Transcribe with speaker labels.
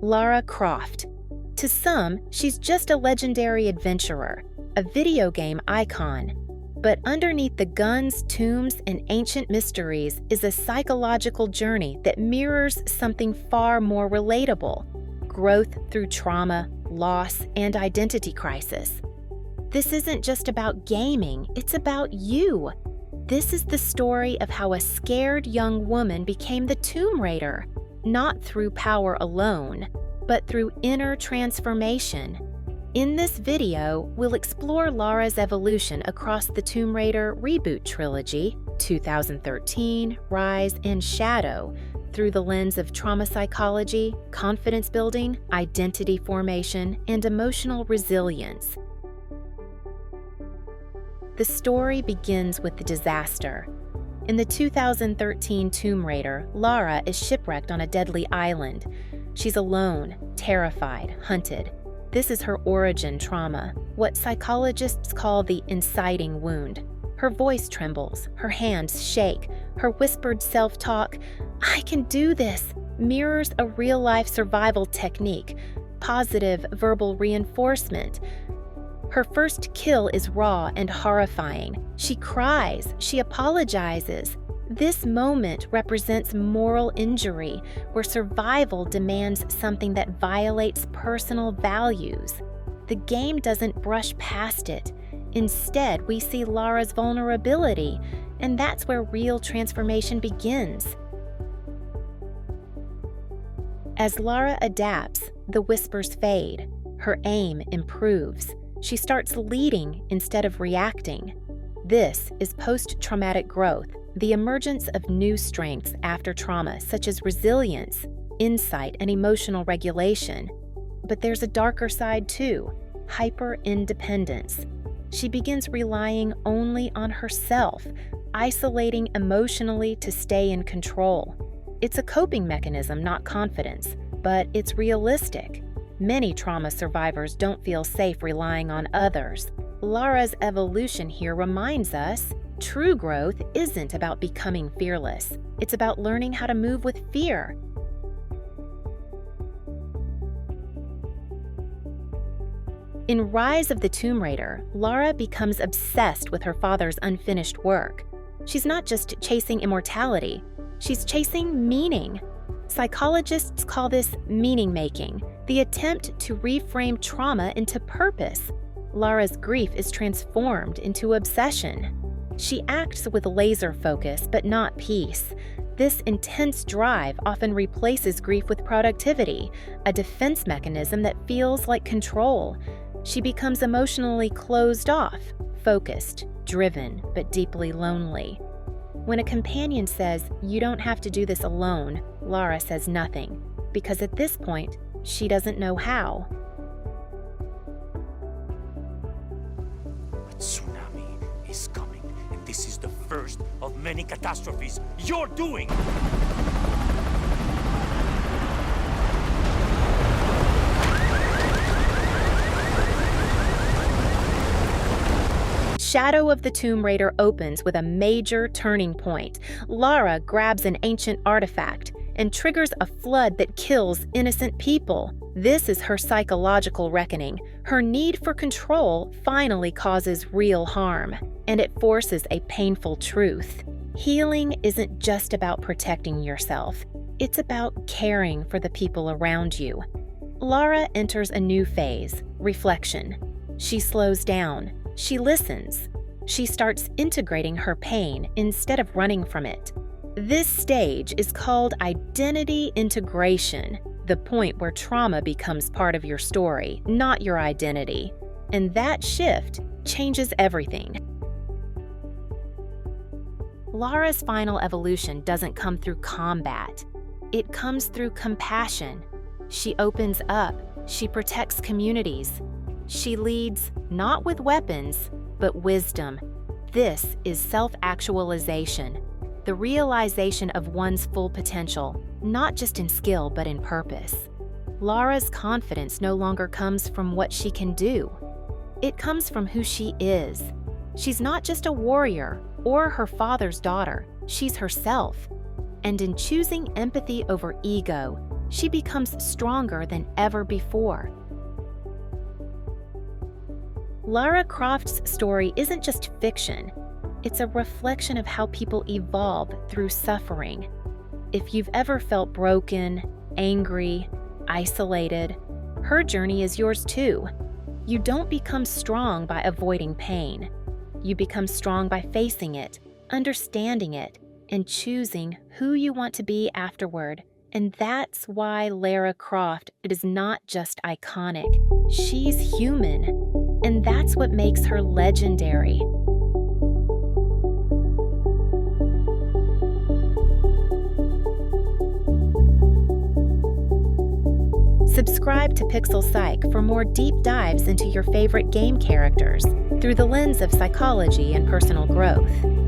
Speaker 1: Lara Croft. To some, she's just a legendary adventurer, a video game icon. But underneath the guns, tombs, and ancient mysteries is a psychological journey that mirrors something far more relatable: growth through trauma, loss, and identity crisis. This isn't just about gaming, it's about you. This is the story of how a scared young woman became the Tomb Raider, not through power alone, but through inner transformation. In this video, we'll explore Lara's evolution across the Tomb Raider reboot trilogy, 2013, Rise, and Shadow, through the lens of trauma psychology, confidence building, identity formation, and emotional resilience. The story begins with the disaster. In the 2013 Tomb Raider, Lara is shipwrecked on a deadly island. She's alone, terrified, hunted. This is her origin trauma, what psychologists call the inciting wound. Her voice trembles, her hands shake, her whispered self-talk, "I can do this," mirrors a real-life survival technique, positive verbal reinforcement. Her first kill is raw and horrifying. She cries, she apologizes. This moment represents moral injury, where survival demands something that violates personal values. The game doesn't brush past it. Instead, we see Lara's vulnerability, and that's where real transformation begins. As Lara adapts, the whispers fade. Her aim improves. She starts leading instead of reacting. This is post-traumatic growth, the emergence of new strengths after trauma, such as resilience, insight, and emotional regulation. But there's a darker side too: hyper-independence. She begins relying only on herself, isolating emotionally to stay in control. It's a coping mechanism, not confidence, but it's realistic. Many trauma survivors don't feel safe relying on others. Lara's evolution here reminds us true growth isn't about becoming fearless. It's about learning how to move with fear. In Rise of the Tomb Raider, Lara becomes obsessed with her father's unfinished work. She's not just chasing immortality, she's chasing meaning. Psychologists call this meaning-making, the attempt to reframe trauma into purpose. Lara's grief is transformed into obsession. She acts with laser focus, but not peace. This intense drive often replaces grief with productivity, a defense mechanism that feels like control. She becomes emotionally closed off, focused, driven, but deeply lonely. When a companion says, "You don't have to do this alone," Lara says nothing, because at this point, she doesn't know how.
Speaker 2: A tsunami is coming, and this is the first of many catastrophes you're doing!
Speaker 1: Shadow of the Tomb Raider opens with a major turning point. Lara grabs an ancient artifact and triggers a flood that kills innocent people. This is her psychological reckoning. Her need for control finally causes real harm, and it forces a painful truth. Healing isn't just about protecting yourself. It's about caring for the people around you. Lara enters a new phase, reflection. She slows down. She listens. She starts integrating her pain instead of running from it. This stage is called identity integration, the point where trauma becomes part of your story, not your identity. And that shift changes everything. Lara's final evolution doesn't come through combat. It comes through compassion. She opens up. She protects communities. She leads not with weapons, but wisdom. This is self-actualization, the realization of one's full potential, not just in skill, but in purpose. Lara's confidence no longer comes from what she can do. It comes from who she is. She's not just a warrior or her father's daughter, she's herself. And in choosing empathy over ego, she becomes stronger than ever before. Lara Croft's story isn't just fiction, it's a reflection of how people evolve through suffering. If you've ever felt broken, angry, isolated, her journey is yours too. You don't become strong by avoiding pain. You become strong by facing it, understanding it, and choosing who you want to be afterward. And that's why Lara Croft is not just iconic. She's human. And that's what makes her legendary. Subscribe to Pixel Psych for more deep dives into your favorite game characters through the lens of psychology and personal growth.